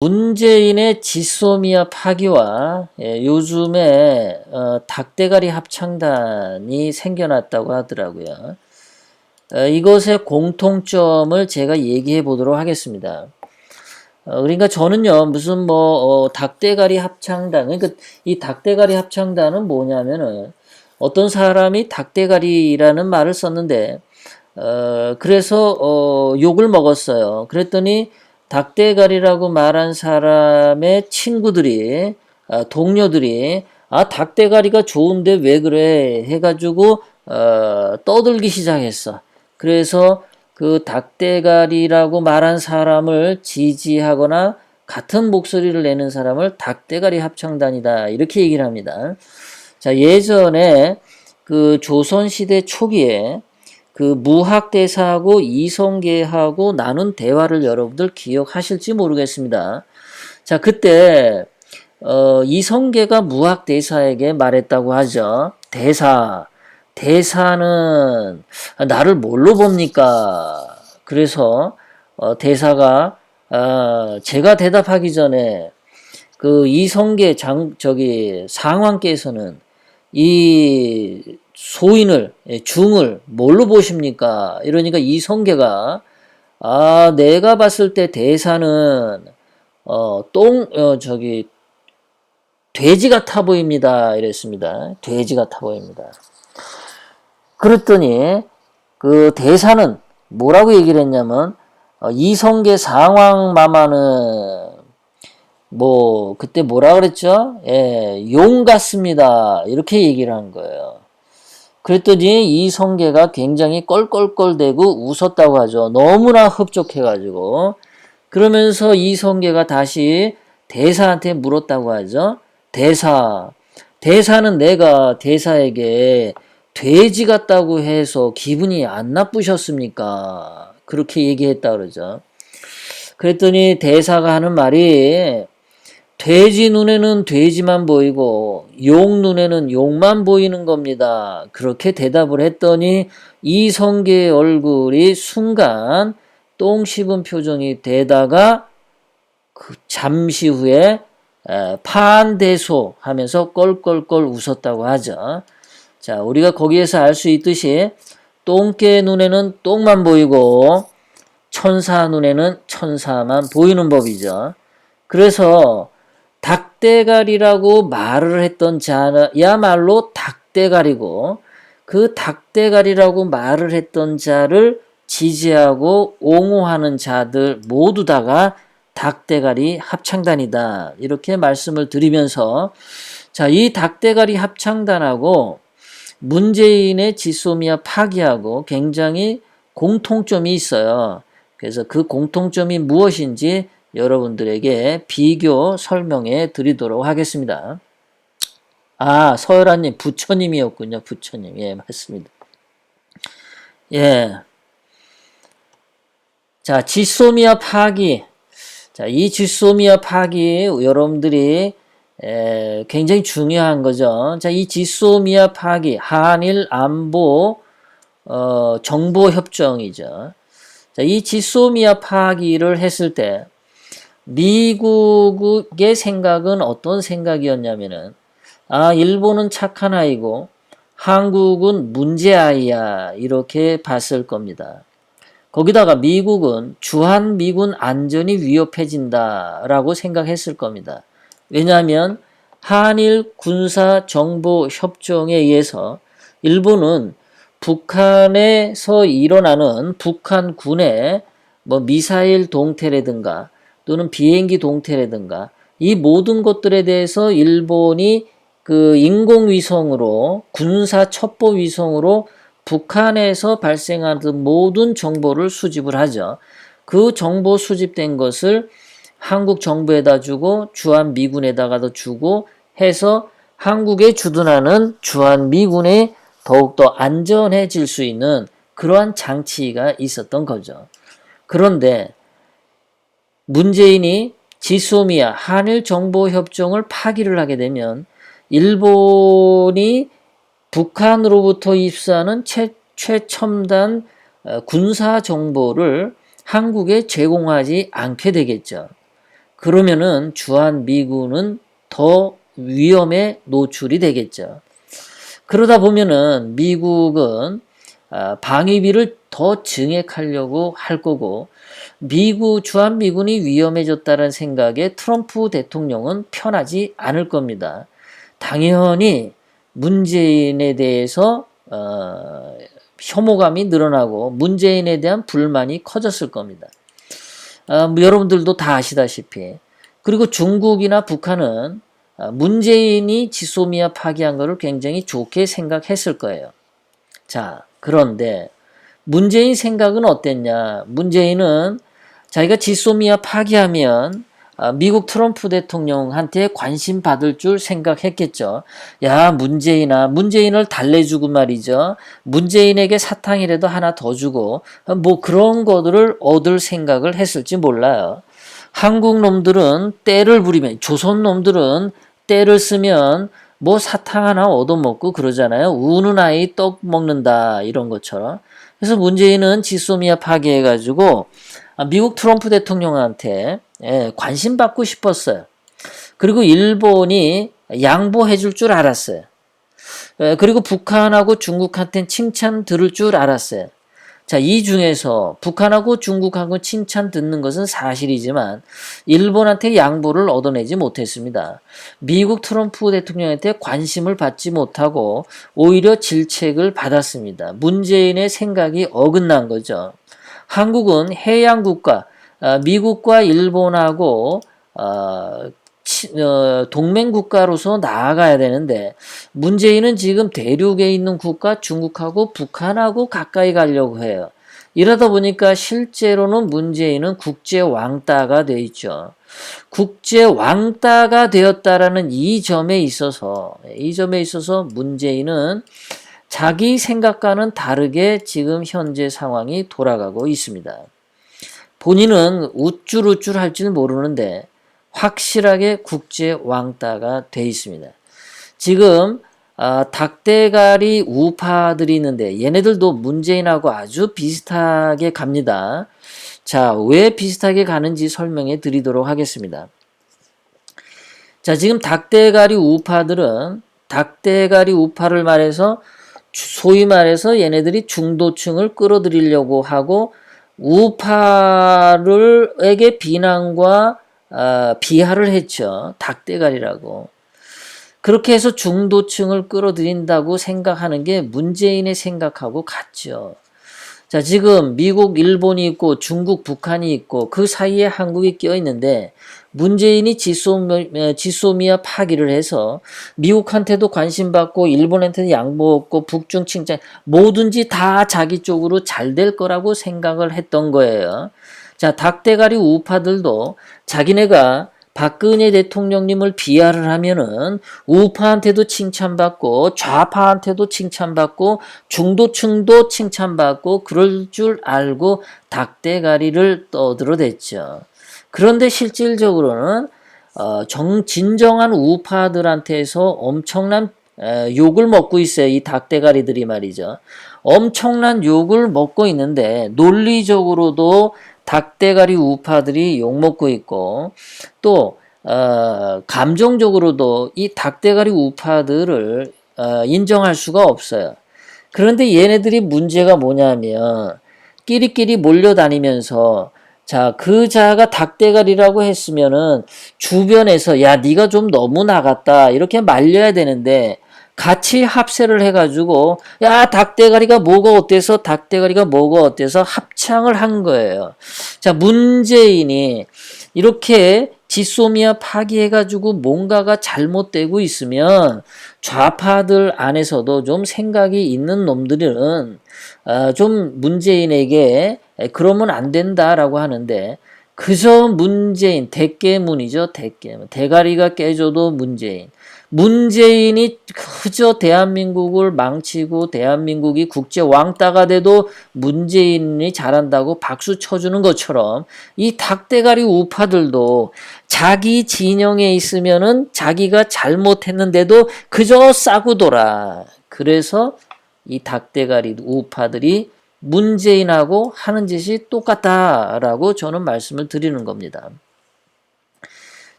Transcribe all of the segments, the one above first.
문재인의 지소미아 파기와 요즘에 닭대가리 합창단이 생겨났다고 하더라고요. 이것의 공통점을 제가 얘기해 보도록 하겠습니다. 그러니까 저는요, 무슨 닭대가리 합창단, 그러니까 이 닭대가리 합창단은 뭐냐면은 어떤 사람이 닭대가리라는 말을 썼는데, 그래서 욕을 먹었어요. 그랬더니 닭대가리라고 말한 사람의 친구들이, 동료들이, 닭대가리가 좋은데 왜 그래? 해가지고, 떠들기 시작했어. 그래서 그 닭대가리라고 말한 사람을 지지하거나 같은 목소리를 내는 사람을 닭대가리 합창단이다. 이렇게 얘기를 합니다. 자, 예전에 그 조선시대 초기에 그 무학대사하고 이성계하고 나눈 대화를 여러분들 기억하실지 모르겠습니다. 자, 그때 이성계가 무학대사에게 말했다고 하죠. 대사는 나를 뭘로 봅니까? 그래서 대사가 제가 대답하기 전에 그 이성계 상왕께서는 이 소인을 중을 뭘로 보십니까? 이러니까 이성계가 내가 봤을 때 대사는 돼지 같아 보입니다. 이랬습니다. 돼지 같아 보입니다. 그랬더니 그 대사는 뭐라고 얘기를 했냐면 이성계 상왕마마는 그때 뭐라 그랬죠? 용 같습니다. 이렇게 얘기를 한 거예요. 그랬더니 이성계가 굉장히 껄껄껄대고 웃었다고 하죠. 너무나 흡족해가지고. 그러면서 이성계가 다시 대사한테 물었다고 하죠. 대사는 내가 대사에게 돼지 같다고 해서 기분이 안 나쁘셨습니까? 그렇게 얘기했다 그러죠. 그랬더니 대사가 하는 말이 돼지 눈에는 돼지만 보이고 용 눈에는 용만 보이는 겁니다. 그렇게 대답을 했더니 이성계의 얼굴이 순간 똥 씹은 표정이 되다가 잠시 후에 파한대소 하면서 껄껄껄 웃었다고 하죠. 자, 우리가 거기에서 알 수 있듯이 똥개 눈에는 똥만 보이고 천사 눈에는 천사만 보이는 법이죠. 그래서 닭대가리라고 말을 했던 자야말로 닭대가리고 그 닭대가리라고 말을 했던 자를 지지하고 옹호하는 자들 모두 다가 닭대가리 합창단이다. 이렇게 말씀을 드리면서 자, 이 닭대가리 합창단하고 문재인의 지소미아 파기하고 굉장히 공통점이 있어요. 그래서 그 공통점이 무엇인지 여러분들에게 비교 설명해 드리도록 하겠습니다. 서열아님 부처님이었군요. 부처님. 예, 맞습니다. 예. 자, 지소미아 파기. 자, 이 지소미아 파기 여러분들이 굉장히 중요한 거죠. 자, 이 지소미아 파기 한일 안보 정보 협정이죠. 자, 이 지소미아 파기를 했을 때 미국의 생각은 어떤 생각이었냐면은 일본은 착한 아이고 한국은 문제 아이야 이렇게 봤을 겁니다. 거기다가 미국은 주한미군 안전이 위협해진다라고 생각했을 겁니다. 왜냐하면 한일 군사정보협정에 의해서 일본은 북한에서 일어나는 북한군의 미사일 동태라든가 또는 비행기 동태라든가 이 모든 것들에 대해서 일본이 그 인공위성으로 군사 첩보위성으로 북한에서 발생하는 모든 정보를 수집을 하죠. 그 정보 수집된 것을 한국 정부에다 주고 주한미군에다가도 주고 해서 한국에 주둔하는 주한미군이 더욱더 안전해질 수 있는 그러한 장치가 있었던 거죠. 그런데 문재인이 지소미아 한일정보협정을 파기를 하게 되면 일본이 북한으로부터 입수하는 최첨단 군사 정보를 한국에 제공하지 않게 되겠죠. 그러면은 주한미군은 더 위험에 노출이 되겠죠. 그러다 보면은 미국은 방위비를 더 증액하려고 할 거고, 주한미군이 위험해졌다는 생각에 트럼프 대통령은 편하지 않을 겁니다. 당연히 문재인에 대해서 혐오감이 늘어나고 문재인에 대한 불만이 커졌을 겁니다. 여러분들도 다 아시다시피. 그리고 중국이나 북한은 문재인이 지소미아 파기한 것을 굉장히 좋게 생각했을 거예요. 자, 그런데 문재인 생각은 어땠냐? 문재인은 자기가 지소미아 파기하면 미국 트럼프 대통령한테 관심 받을 줄 생각했겠죠. 야, 문재인을 달래주고 말이죠. 문재인에게 사탕이라도 하나 더 주고 뭐 그런 것들을 얻을 생각을 했을지 몰라요. 한국 놈들은 때를 부리면, 조선 놈들은 때를 쓰면 뭐 사탕 하나 얻어먹고 그러잖아요. 우는 아이 떡 먹는다 이런 것처럼. 그래서 문재인은 지소미아 파기해가지고 미국 트럼프 대통령한테 관심 받고 싶었어요. 그리고 일본이 양보해 줄 줄 알았어요. 그리고 북한하고 중국한테는 칭찬 들을 줄 알았어요. 자, 이 중에서 북한하고 중국하고 칭찬 듣는 것은 사실이지만 일본한테 양보를 얻어내지 못했습니다. 미국 트럼프 대통령한테 관심을 받지 못하고 오히려 질책을 받았습니다. 문재인의 생각이 어긋난 거죠. 한국은 해양국가, 미국과 일본하고 동맹국가로서 나아가야 되는데 문재인은 지금 대륙에 있는 국가 중국하고 북한하고 가까이 가려고 해요. 이러다 보니까 실제로는 문재인은 국제 왕따가 돼 있죠. 국제 왕따가 되었다라는 이 점에 있어서 문재인은 자기 생각과는 다르게 지금 현재 상황이 돌아가고 있습니다. 본인은 우쭐우쭐 할 줄 모르는데 확실하게 국제 왕따가 돼 있습니다. 지금 닭대가리 우파들이 있는데 얘네들도 문재인하고 아주 비슷하게 갑니다. 자, 왜 비슷하게 가는지 설명해 드리도록 하겠습니다. 자, 지금 닭대가리 우파를 말해서 소위 말해서 얘네들이 중도층을 끌어들이려고 하고 우파를에게 비난과 비하를 했죠. 닭대가리라고. 그렇게 해서 중도층을 끌어들인다고 생각하는 게 문재인의 생각하고 같죠. 자, 지금 미국, 일본이 있고 중국, 북한이 있고 그 사이에 한국이 껴 있는데 문재인이 지소미아 파기를 해서 미국한테도 관심 받고 일본한테도 양보했고 북중 칭찬 뭐든지 다 자기 쪽으로 잘 될 거라고 생각을 했던 거예요. 자, 닭대가리 우파들도 자기네가 박근혜 대통령님을 비하를 하면은 우파한테도 칭찬받고 좌파한테도 칭찬받고 중도층도 칭찬받고 그럴 줄 알고 닭대가리를 떠들어댔죠. 그런데 실질적으로는 진정한 우파들한테서 엄청난 욕을 먹고 있어요. 이 닭대가리들이 말이죠. 엄청난 욕을 먹고 있는데 논리적으로도 닭대가리 우파들이 욕먹고 있고 또 감정적으로도 이 닭대가리 우파들을 인정할 수가 없어요. 그런데 얘네들이 문제가 뭐냐면 끼리끼리 몰려다니면서 자, 그 자가 닭대가리라고 했으면은 주변에서 야, 네가 좀 너무 나갔다 이렇게 말려야 되는데 같이 합세를 해가지고 야, 닭대가리가 뭐가 어때서 합창을 한 거예요. 자, 문재인이 이렇게 지소미아 파기해가지고 뭔가가 잘못되고 있으면 좌파들 안에서도 좀 생각이 있는 놈들은 좀 문재인에게 그러면 안 된다라고 하는데 그저 문재인 대깨문이죠. 대가리가 깨져도 문재인이 그저 대한민국을 망치고 대한민국이 국제 왕따가 돼도 문재인이 잘한다고 박수 쳐주는 것처럼 이 닭대가리 우파들도 자기 진영에 있으면은 자기가 잘못했는데도 그저 싸고 돌아. 그래서 이 닭대가리 우파들이 문재인하고 하는 짓이 똑같다라고 저는 말씀을 드리는 겁니다.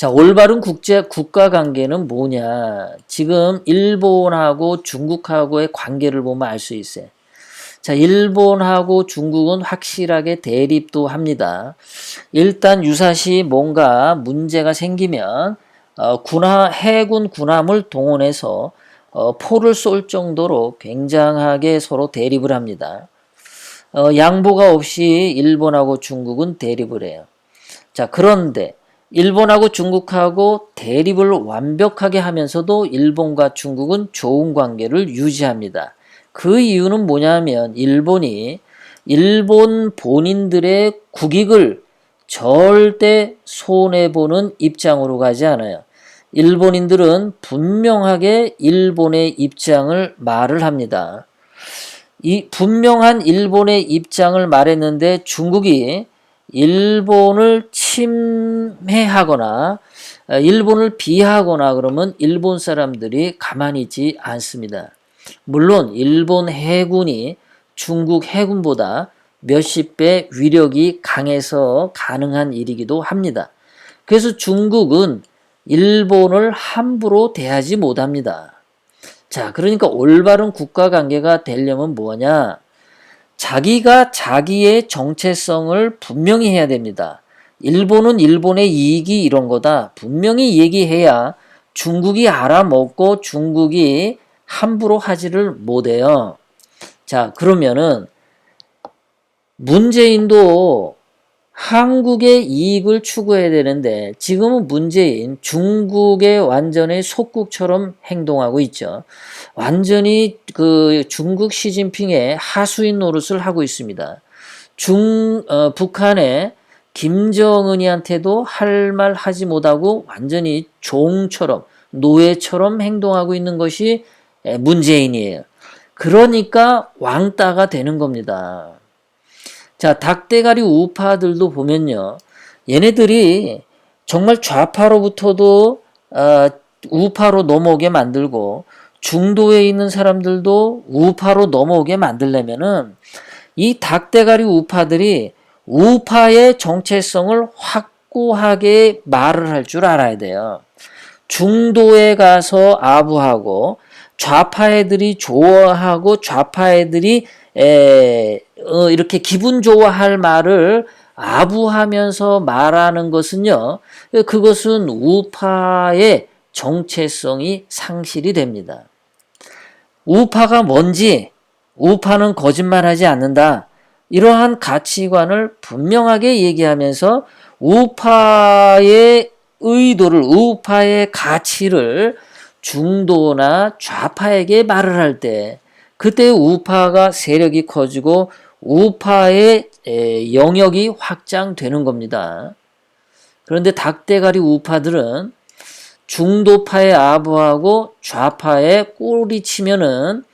자, 올바른 국가 관계는 뭐냐? 지금 일본하고 중국하고의 관계를 보면 알 수 있어요. 자, 일본하고 중국은 확실하게 대립도 합니다. 일단 유사시 뭔가 문제가 생기면 해군 군함을 동원해서 포를 쏠 정도로 굉장하게 서로 대립을 합니다. 양보가 없이 일본하고 중국은 대립을 해요. 자, 그런데 일본하고 중국하고 대립을 완벽하게 하면서도 일본과 중국은 좋은 관계를 유지합니다. 그 이유는 뭐냐면 일본 본인들의 국익을 절대 손해보는 입장으로 가지 않아요. 일본인들은 분명하게 일본의 입장을 말을 합니다. 이 분명한 일본의 입장을 말했는데 중국이 일본을 침해하거나 일본을 비하하거나 그러면 일본 사람들이 가만히 있지 않습니다. 물론 일본 해군이 중국 해군보다 몇십 배 위력이 강해서 가능한 일이기도 합니다. 그래서 중국은 일본을 함부로 대하지 못합니다. 자, 그러니까 올바른 국가 관계가 되려면 뭐냐? 자기가 자기의 정체성을 분명히 해야 됩니다. 일본은 일본의 이익이 이런 거다. 분명히 얘기해야 중국이 알아먹고 중국이 함부로 하지를 못해요. 자, 그러면은 문재인도 한국의 이익을 추구해야 되는데 지금은 문재인 중국의 완전히 속국처럼 행동하고 있죠. 완전히 그 중국 시진핑의 하수인 노릇을 하고 있습니다. 북한의 김정은이한테도 할 말 하지 못하고 완전히 종처럼 노예처럼 행동하고 있는 것이 문재인이에요. 그러니까 왕따가 되는 겁니다. 자, 닭대가리 우파들도 보면요. 얘네들이 정말 좌파로부터도 우파로 넘어오게 만들고 중도에 있는 사람들도 우파로 넘어오게 만들려면은 이 닭대가리 우파들이 우파의 정체성을 확고하게 말을 할 줄 알아야 돼요. 중도에 가서 아부하고 좌파 애들이 좋아하고 좌파 애들이 이렇게 기분 좋아할 말을 아부하면서 말하는 것은요, 그것은 우파의 정체성이 상실이 됩니다. 우파가 뭔지, 우파는 거짓말하지 않는다. 이러한 가치관을 분명하게 얘기하면서 우파의 의도를, 우파의 가치를 중도나 좌파에게 말을 할 때, 그때 우파가 세력이 커지고 우파의 영역이 확장되는 겁니다. 그런데 닭대가리 우파들은 중도파에 아부하고 좌파에 꼬리 치면은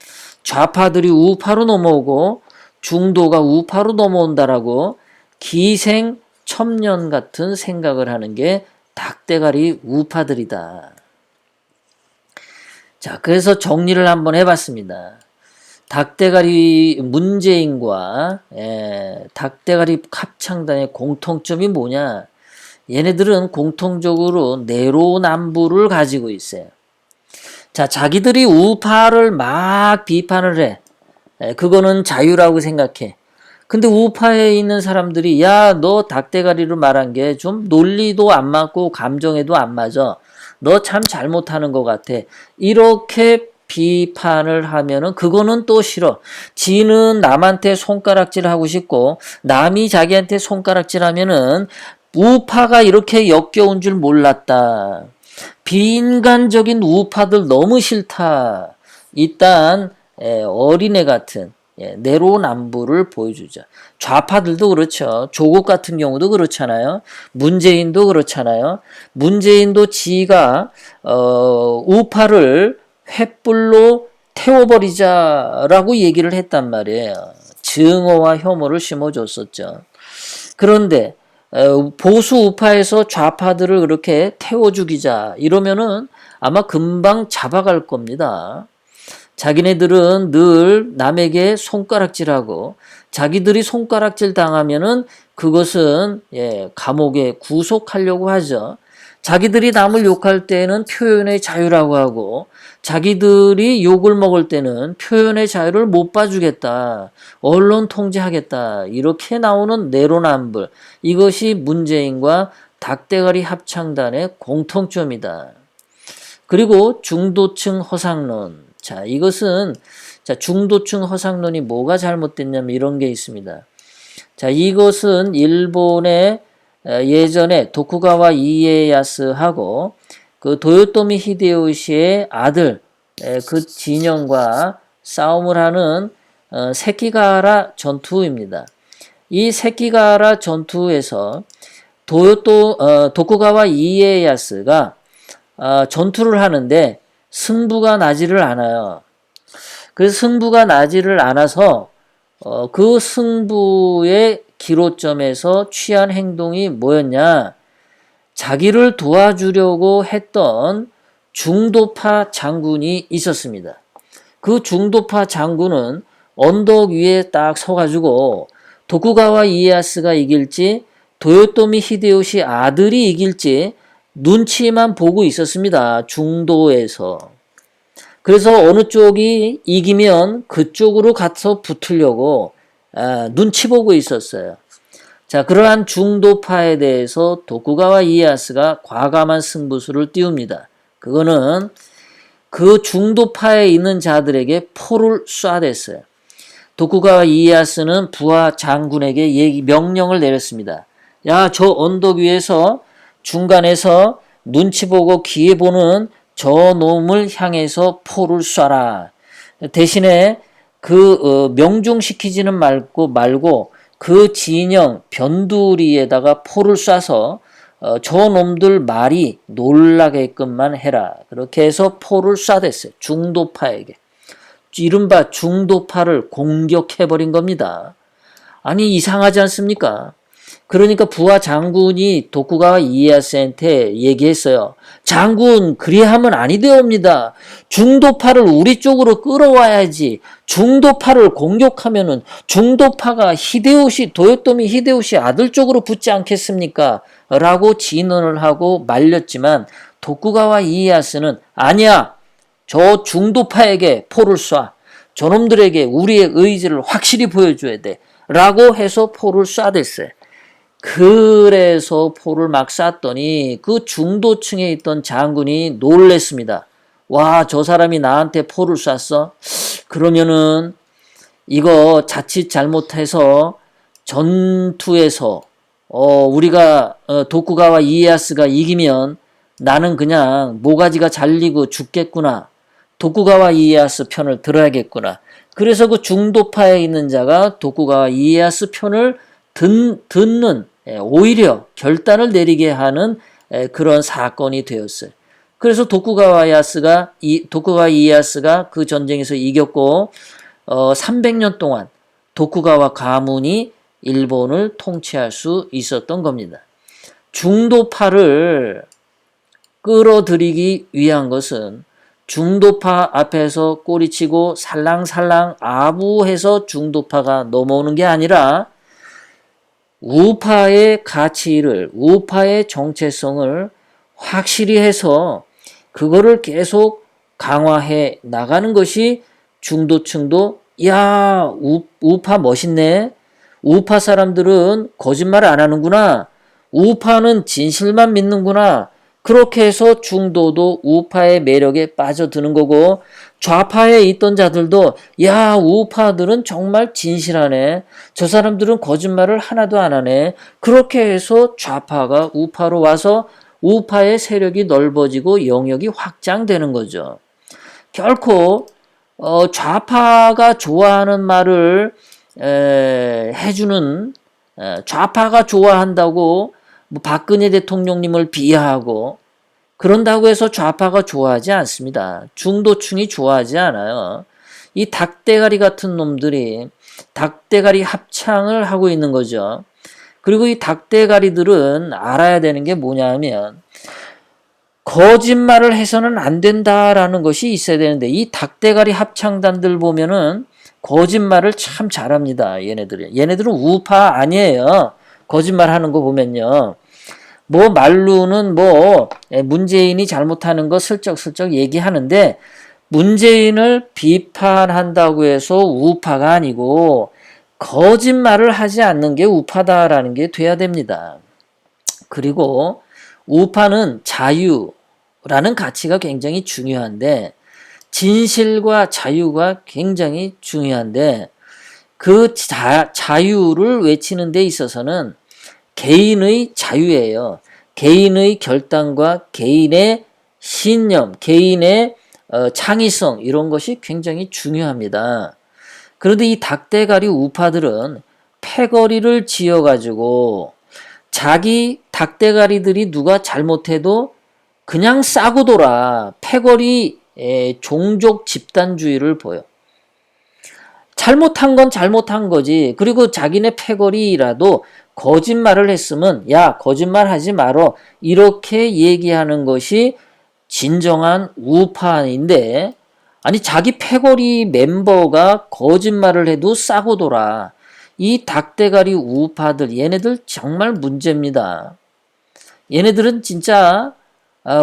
좌파들이 우파로 넘어오고 중도가 우파로 넘어온다라고 기생천년 같은 생각을 하는 게 닭대가리 우파들이다. 자, 그래서 정리를 한번 해봤습니다. 닭대가리 문재인과 닭대가리 합창단의 공통점이 뭐냐? 얘네들은 공통적으로 내로남불을 가지고 있어요. 자, 자기들이 우파를 막 비판을 해. 그거는 자유라고 생각해. 근데 우파에 있는 사람들이 야, 너 닭대가리로 말한 게 좀 논리도 안 맞고 감정에도 안 맞아. 너 참 잘못하는 것 같아. 이렇게 비판을 하면은 그거는 또 싫어. 지는 남한테 손가락질 하고 싶고 남이 자기한테 손가락질 하면은 우파가 이렇게 역겨운 줄 몰랐다. 비인간적인 우파들 너무 싫다. 일단 어린애 같은 내로남불을 보여주자. 좌파들도 그렇죠. 조국 같은 경우도 그렇잖아요. 문재인도 그렇잖아요. 문재인도 지가 우파를 횃불로 태워버리자라고 얘기를 했단 말이에요. 증오와 혐오를 심어줬었죠. 그런데 보수 우파에서 좌파들을 그렇게 태워 죽이자 이러면은 아마 금방 잡아갈 겁니다. 자기네들은 늘 남에게 손가락질하고 자기들이 손가락질 당하면은 그것은 감옥에 구속하려고 하죠. 자기들이 남을 욕할 때는 표현의 자유라고 하고 자기들이 욕을 먹을 때는 표현의 자유를 못 봐주겠다. 언론 통제하겠다. 이렇게 나오는 내로남불. 이것이 문재인과 닭대가리 합창단의 공통점이다. 그리고 중도층 허상론. 자, 이것은 중도층 허상론이 뭐가 잘못됐냐면 이런 게 있습니다. 자, 이것은 일본의 예전에 도쿠가와 이에야스하고 그 도요토미 히데요시의 아들 그 진영과 싸움을 하는 세키가하라 전투입니다. 이 세키가하라 전투에서 도쿠가와 이에야스가 전투를 하는데 승부가 나지를 않아요. 그래서 승부가 나지를 않아서 그 승부의 기로점에서 취한 행동이 뭐였냐? 자기를 도와주려고 했던 중도파 장군이 있었습니다. 그 중도파 장군은 언덕 위에 딱 서가지고 도쿠가와 이에야스가 이길지 도요토미 히데요시 아들이 이길지 눈치만 보고 있었습니다. 중도에서. 그래서 어느 쪽이 이기면 그쪽으로 가서 붙으려고 눈치 보고 있었어요. 자, 그러한 중도파에 대해서 도쿠가와 이에야스가 과감한 승부수를 띄웁니다. 그거는 그 중도파에 있는 자들에게 포를 쏴댔어요. 도쿠가와 이에야스는 부하 장군에게 명령을 내렸습니다. 야, 저 언덕 위에서 중간에서 눈치 보고 기회 보는 저 놈을 향해서 포를 쏴라. 대신에 명중시키지는 말고 그 진영 변두리에다가 포를 쏴서 저 놈들 말이 놀라게끔만 해라. 그렇게 해서 포를 쏴댔어요. 중도파에게. 이른바 중도파를 공격해버린 겁니다. 아니 이상하지 않습니까? 그러니까 부하 장군이 도쿠가와 이에야스한테 얘기했어요. 장군, 그리하면 아니 되옵니다. 중도파를 우리 쪽으로 끌어와야지. 중도파를 공격하면은 중도파가 도요토미 히데요시 아들 쪽으로 붙지 않겠습니까? 라고 진언을 하고 말렸지만 도쿠가와 이에야스는 아니야. 저 중도파에게 포를 쏴. 저놈들에게 우리의 의지를 확실히 보여줘야 돼. 라고 해서 포를 쏴댔어요. 그래서 포를 막 쐈더니 그 중도층에 있던 장군이 놀랬습니다. 와, 저 사람이 나한테 포를 쐈어? 그러면은 이거 자칫 잘못해서 전투에서 우리가 도쿠가와 이에야스가 이기면 나는 그냥 모가지가 잘리고 죽겠구나. 도쿠가와 이에야스 편을 들어야겠구나. 그래서 그 중도파에 있는 자가 도쿠가와 이에야스 편을 듣는 오히려 결단을 내리게 하는 그런 사건이 되었어요. 그래서 도쿠가와 이에야스가 그 전쟁에서 이겼고 300년 동안 도쿠가와 가문이 일본을 통치할 수 있었던 겁니다. 중도파를 끌어들이기 위한 것은 중도파 앞에서 꼬리치고 살랑살랑 아부해서 중도파가 넘어오는 게 아니라 우파의 가치를, 우파의 정체성을 확실히 해서 그거를 계속 강화해 나가는 것이 중도층도 야, 우파 멋있네. 우파 사람들은 거짓말 안 하는구나. 우파는 진실만 믿는구나. 그렇게 해서 중도도 우파의 매력에 빠져드는 거고 좌파에 있던 자들도 야, 우파들은 정말 진실하네. 저 사람들은 거짓말을 하나도 안 하네. 그렇게 해서 좌파가 우파로 와서 우파의 세력이 넓어지고 영역이 확장되는 거죠. 결코 좌파가 좋아하는 말을 해주는 좌파가 좋아한다고 뭐 박근혜 대통령님을 비하하고 그런다고 해서 좌파가 좋아하지 않습니다. 중도층이 좋아하지 않아요. 이 닭대가리 같은 놈들이 닭대가리 합창을 하고 있는 거죠. 그리고 이 닭대가리들은 알아야 되는 게 뭐냐면 거짓말을 해서는 안 된다라는 것이 있어야 되는데 이 닭대가리 합창단들 보면은 거짓말을 참 잘합니다. 얘네들은 우파 아니에요. 거짓말 하는 거 보면요. 뭐 말로는 뭐 문재인이 잘못하는 거 슬쩍슬쩍 얘기하는데 문재인을 비판한다고 해서 우파가 아니고 거짓말을 하지 않는 게 우파다라는 게 돼야 됩니다. 그리고 우파는 자유라는 가치가 굉장히 중요한데 진실과 자유가 굉장히 중요한데 그 자유를 외치는 데 있어서는 개인의 자유예요. 개인의 결단과 개인의 신념, 개인의 창의성 이런 것이 굉장히 중요합니다. 그런데 이 닭대가리 우파들은 패거리를 지어가지고 자기 닭대가리들이 누가 잘못해도 그냥 싸고 돌아 패거리 종족 집단주의를 보여. 잘못한 건 잘못한 거지. 그리고 자기네 패거리라도 거짓말을 했으면 야 거짓말 하지 말어 이렇게 얘기하는 것이 진정한 우파인데 아니 자기 패거리 멤버가 거짓말을 해도 싸고 돌아. 이 닭대가리 우파들 얘네들 정말 문제입니다. 얘네들은 진짜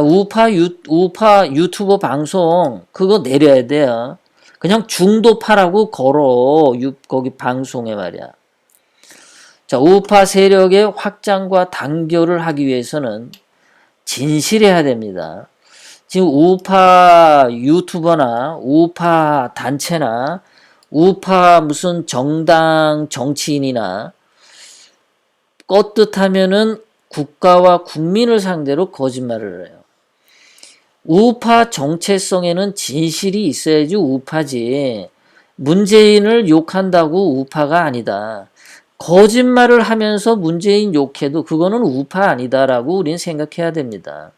우파 유튜버 방송 그거 내려야 돼요. 그냥 중도파라고 걸어 거기 방송에 말이야. 자, 우파 세력의 확장과 단결을 하기 위해서는 진실해야 됩니다. 지금 우파 유튜버나 우파 단체나 우파 무슨 정당 정치인이나 껐듯하면은 국가와 국민을 상대로 거짓말을 해요. 우파 정체성에는 진실이 있어야지 우파지. 문재인을 욕한다고 우파가 아니다. 거짓말을 하면서 문재인 욕해도 그거는 우파 아니다라고 우리는 생각해야 됩니다.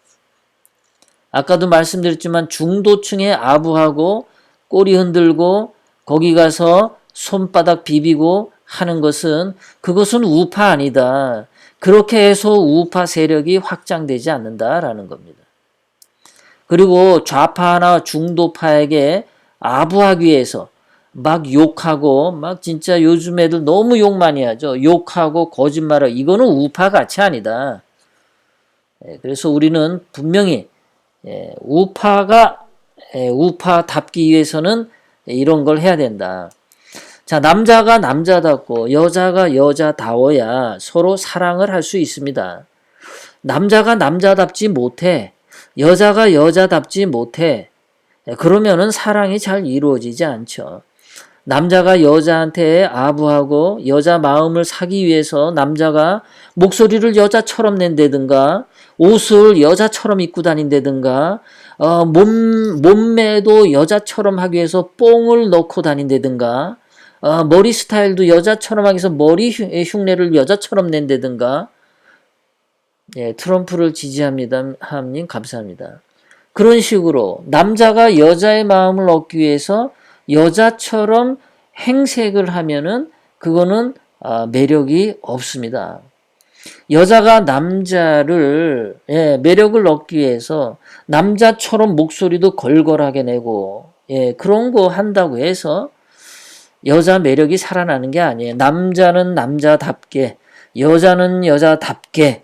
아까도 말씀드렸지만 중도층에 아부하고 꼬리 흔들고 거기 가서 손바닥 비비고 하는 것은 그것은 우파 아니다. 그렇게 해서 우파 세력이 확장되지 않는다라는 겁니다. 그리고 좌파나 중도파에게 아부하기 위해서 막 욕하고 막 진짜 요즘 애들 너무 욕 많이 하죠. 욕하고 거짓말하고 이거는 우파 가치 아니다. 그래서 우리는 분명히 우파답기 위해서는 이런 걸 해야 된다. 자, 남자가 남자답고 여자가 여자다워야 서로 사랑을 할 수 있습니다. 남자가 남자답지 못해. 여자가 여자답지 못해. 그러면은 사랑이 잘 이루어지지 않죠. 남자가 여자한테 아부하고 여자 마음을 사기 위해서 남자가 목소리를 여자처럼 낸다든가 옷을 여자처럼 입고 다닌다든가 몸매도 여자처럼 하기 위해서 뽕을 넣고 다닌다든가 머리 스타일도 여자처럼 하기 위해서 머리 흉내를 여자처럼 낸다든가 트럼프를 지지합니다. 함님 감사합니다. 그런 식으로 남자가 여자의 마음을 얻기 위해서 여자처럼 행색을 하면은 그거는 매력이 없습니다. 여자가 남자를 매력을 얻기 위해서 남자처럼 목소리도 걸걸하게 내고 그런 거 한다고 해서 여자 매력이 살아나는 게 아니에요. 남자는 남자답게 여자는 여자답게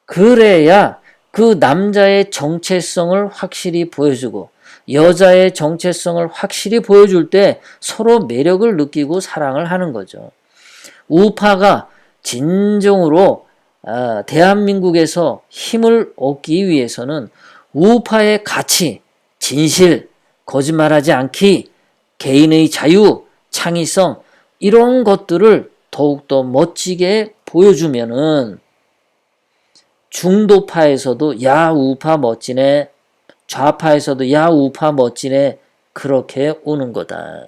그래야 그 남자의 정체성을 확실히 보여주고 여자의 정체성을 확실히 보여줄 때 서로 매력을 느끼고 사랑을 하는 거죠. 우파가 진정으로 대한민국에서 힘을 얻기 위해서는 우파의 가치, 진실, 거짓말하지 않기, 개인의 자유, 창의성 이런 것들을 더욱더 멋지게 보여주면은 중도파에서도 야 우파 멋지네 좌파에서도 야 우파 멋지네 그렇게 오는 거다.